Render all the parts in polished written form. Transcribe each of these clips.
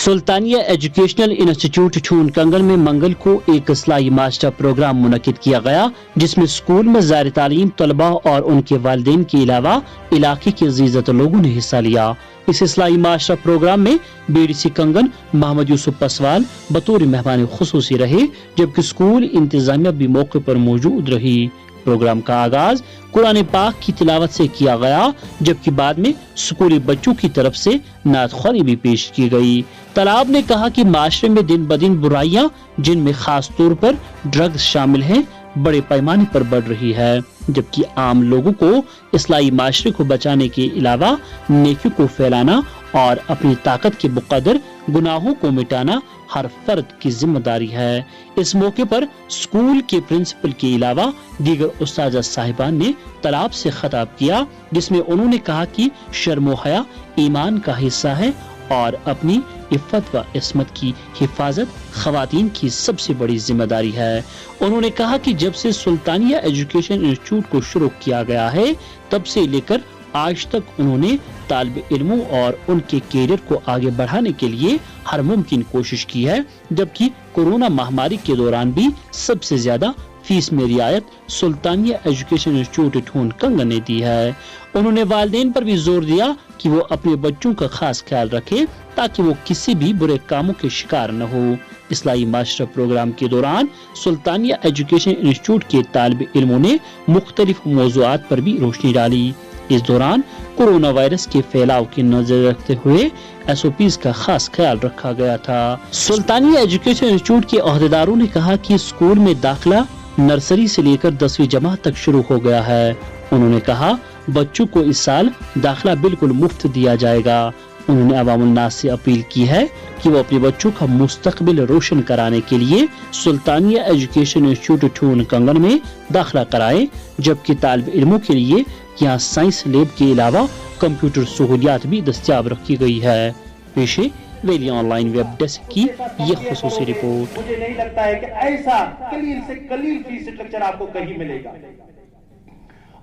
Sultania educational institute ठून कंगन में मंगल को एक इस्लाही मास्टर प्रोग्राम मुनक्किद किया गया, जिसमें स्कूल में ज़ायर तालीम तलबा और उनके वालिदैन के अलावा इलाके के अजीज़त लोगों ने हिस्सा लिया। इस इस्लाही मास्टर प्रोग्राम में बीडीसी कंगन मोहम्मद यूसुफ पसवाल बतौर मेहमान खुसूसी रहे, जबकि स्कूल इंतजामिया भी मौके पर मौजूद रही। प्रोग्राम का आगाज कुरान पाक की तिलावत से किया गया, जबकि बाद में स्कूली बच्चों की तरफ से नात ख्वानी भी पेश की गई। तलाब ने कहा कि माशरे में दिन ब दिन बुराइयां, जिनमें खास तौर पर ड्रग्स शामिल हैं, बड़े पैमाने पर बढ़ रही है, जबकि आम लोगों को इस्लाही माशरे को बचाने के अलावा नेकी को फैलाना और अपनी ताकत के मुकद्दर गुनाहों को मिटाना हर फर्द की जिम्मेदारी है। इस मौके पर स्कूल के प्रिंसिपल के अलावा दीगर उस्ताजा साहिबान ने तलाब से खिताब किया, जिसमें उन्होंने कहा कि शर्म हया ईमान का हिस्सा है और अपनी इफ़्फ़त व इस्मत की हिफाजत ख़वातीन की सबसे बड़ी जिम्मेदारी है। उन्होंने कहा कि जब से सुल्तानिया एजुकेशन इंस्टीट्यूट को शुरू किया गया है, तब से लेकर आज तक उन्होंने तालिब इल्मों और उनके कैरियर को आगे बढ़ाने के लिए हर मुमकिन कोशिश की है, जबकि कोरोना महामारी के दौरान भी सबसे ज्यादा फीस में रियायत सुल्तानिया एजुकेशन इंस्टीट्यूट ठून कंगन ने दी है। उन्होंने वालिदैन पर भी जोर दिया कि वो अपने बच्चों का खास ख्याल रखें ताकि वो किसी भी बुरे कामों के शिकार न हो। इस्लाही मास्टर प्रोग्राम के दौरान सुल्तानिया एजुकेशन इंस्टीट्यूट के तालिब इल्मों ने मुख्तलिफ मौज़ूआत पर भी रोशनी डाली। इस दौरान कोरोना वायरस के फैलाव की नजर रखते हुए SOPs का खास ख्याल रखा गया था। सुल्तानिया एजुकेशन इंस्टीट्यूट के अहदेदारों ने कहा कि स्कूल में दाखिला नर्सरी से लेकर 10वीं जमात तक शुरू हो गया है। उन्होंने कहा बच्चों को इस साल दाखिला बिल्कुल मुफ्त दिया जाएगा। उन्होंने अवामुल नास से अपील की है कि वो अपने बच्चों का मुस्तकबिल रोशन कराने के लिए सुल्तानिया एजुकेशन इंस्टीट्यूट ठून कंगन में दाखिला कराएं, जबकि तालिब इल्मों के लिए यहाँ साइंस लैब के अलावा कंप्यूटर सहूलियात भी दस्तियाब रखी गई है। पेशे वेली ऑनलाइन वेब डेस्क की यह खुसूसी रिपोर्ट। मुझे नहीं लगता है कि ऐसा कलील से कलील फीस स्ट्रक्चर आपको कहीं मिलेगा,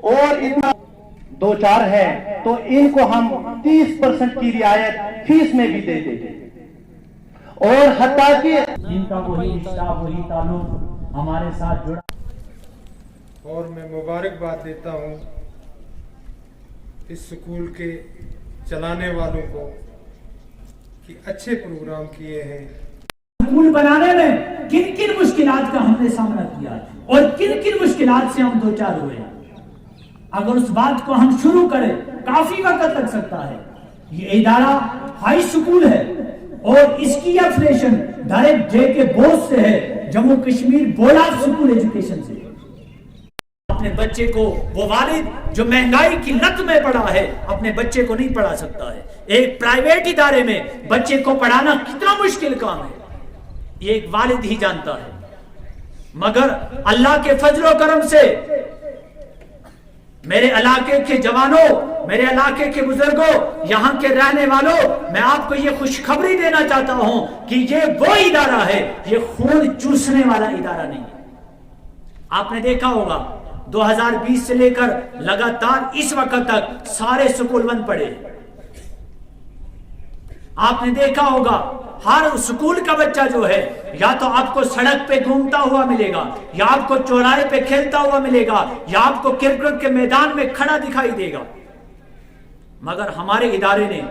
और इतना दो चार है तो इनको हम 30% की रियायत फीस में भी दे देंगे, और हत्ता कि इनका वही रिश्ता वही ताल्लुक हमारे साथ जुड़ा। और मैं मुबारकबाद देता हूँ इस स्कूल के चलाने वालों को कि अच्छे प्रोग्राम किए हैं। स्कूल बनाने में किन किन मुश्किलात का हमने सामना किया और किन किन मुश्किलात से हम दो चार हुए। अगर उस बात को हम शुरू करें काफी वक्त लग सकता है। ये इदारा हाई स्कूल है और इसकी एफिलिएशन डायरेक्ट जे के बोर्ड से है, Jammu Kashmir board of school education से। अपने बच्चे को वो वालिद जो महंगाई की लत में पड़ा है अपने बच्चे को नहीं पढ़ा सकता है। एक प्राइवेट इदारे में बच्चे को पढ़ाना कितना मुश्किल काम है ये एक वालिद ही जानता है, मगर अल्लाह के फजलो करम से मेरे इलाके के जवानों, मेरे इलाके के बुजुर्गों, यहाँ के रहने वालों, मैं आपको ये खुशखबरी देना चाहता हूं कि ये वो इदारा है, ये खून चूसने वाला इदारा नहीं है। आपने देखा होगा 2020 से लेकर लगातार इस वक्त तक सारे स्कूल बंद पड़े। आपने देखा होगा हर स्कूल का बच्चा जो है या तो आपको सड़क पे घूमता हुआ मिलेगा, या आपको चौराहे पे खेलता हुआ मिलेगा, या आपको क्रिकेट के मैदान में खड़ा दिखाई देगा। मगर हमारे इदारे ने,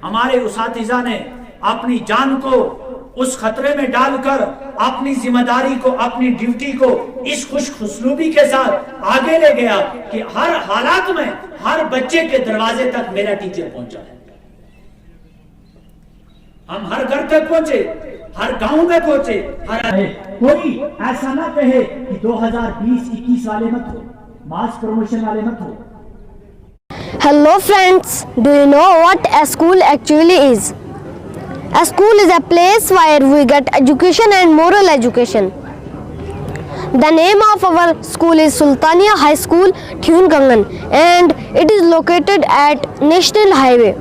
हमारे उसातिज़ा ने अपनी जान को उस खतरे में डालकर अपनी जिम्मेदारी को, अपनी ड्यूटी को इस खुशखुसलूबी के साथ आगे ले गया कि हर हालात में हर बच्चे के दरवाजे तक मेरा टीचर पहुंचा है। हम हर घर तक पहुंचे, हर गांव में पहुंचे, कोई ऐसा ना कहे कि 2020-21 वाले मत हो, मास प्रमोशन वाले मत हो। Hello friends, do you know what a school actually is? A school is a place where we get education and moral education. The name of our school is Sultaniya High School, Thun Kangan, and it is located at National Highway.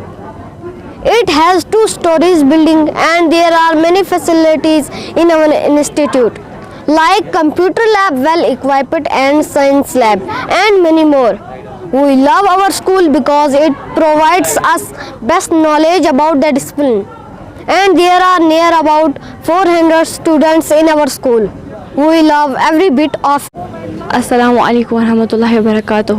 It has 2 stories building and there are many facilities in our institute like computer lab, well equipped, and science lab, and many more. We love our school because it provides us best knowledge about the discipline. And there are near about 400 students in our school. We love every bit of. السلام علیکم ورحمۃ اللہ وبرکاتہ.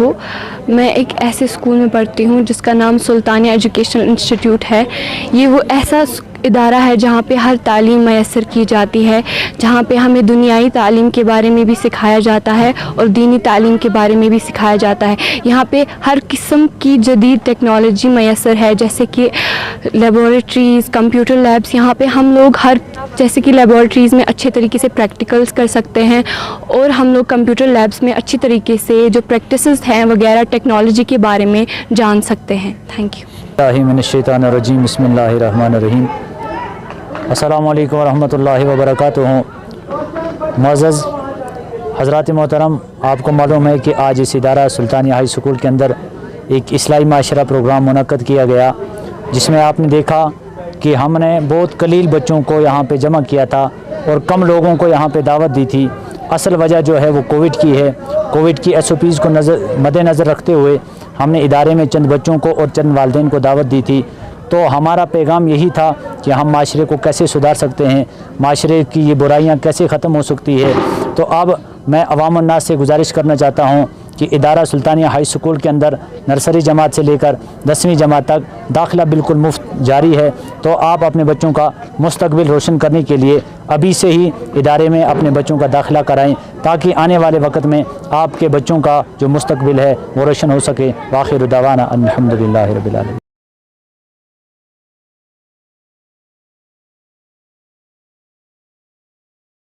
میں ایک ایسے school میں پڑھتی ہوں جس کا نام سلطانیہ ایجوکیشنل انسٹیٹیوٹ ہے. یہ وہ ایسا ادارہ ہے جہاں پہ ہر تعلیم میسر کی جاتی ہے, جہاں پہ ہمیں دنیائی تعلیم کے بارے میں بھی سکھایا جاتا ہے اور دینی تعلیم کے بارے میں بھی سکھایا جاتا ہے. یہاں پہ ہر قسم کی جدید ٹیکنالوجی میسر ہے, جیسے کہ لیبارٹریز, کمپیوٹر لیبس. یہاں پہ ہم لوگ جیسے کہ لیبارٹریز میں اچھے طریقے سے پریکٹیکلز کر سکتے ہیں, اور ہم لوگ کمپیوٹر لیبس میں اچھی طریقے سے جو پریکٹسز ہیں وغیرہ ٹیکنالوجی کے بارے میں جان سکتے ہیں. Thank you. من الشیطان الرجیم. بسم اللہ الرحمن الرحیم. السلام علیکم ورحمۃ اللہ وبرکاتہ. معزز حضرات محترم, آپ کو معلوم ہے کہ آج اس ادارہ سلطانیہ ہائی اسکول کے اندر ایک اصلاحی معاشرہ پروگرام منعقد کیا گیا, جس میں آپ نے دیکھا کہ ہم نے بہت قلیل بچوں کو یہاں پہ جمع کیا تھا اور کم لوگوں کو یہاں پہ دعوت دی تھی. اصل وجہ جو ہے وہ کووڈ کی ہے. کووڈ کی SOPs کو مد نظر رکھتے ہوئے ہم نے ادارے میں چند بچوں کو اور چند والدین کو دعوت دی تھی. تو ہمارا پیغام یہی تھا کہ ہم معاشرے کو کیسے سدھار سکتے ہیں, معاشرے کی یہ برائیاں کیسے ختم ہو سکتی ہے. تو اب میں عوام الناس سے گزارش کرنا چاہتا ہوں کہ ادارہ سلطانیہ ہائی اسکول کے اندر نرسری جماعت سے لے کر 10ویں جماعت تک داخلہ بالکل مفت جاری ہے. تو آپ اپنے بچوں کا مستقبل روشن کرنے کے لیے ابھی سے ہی ادارے میں اپنے بچوں کا داخلہ کرائیں, تاکہ آنے والے وقت میں آپ کے بچوں کا جو مستقبل ہے وہ روشن ہو سکے. وآخر دعوانا الحمدللہ رب العالمین.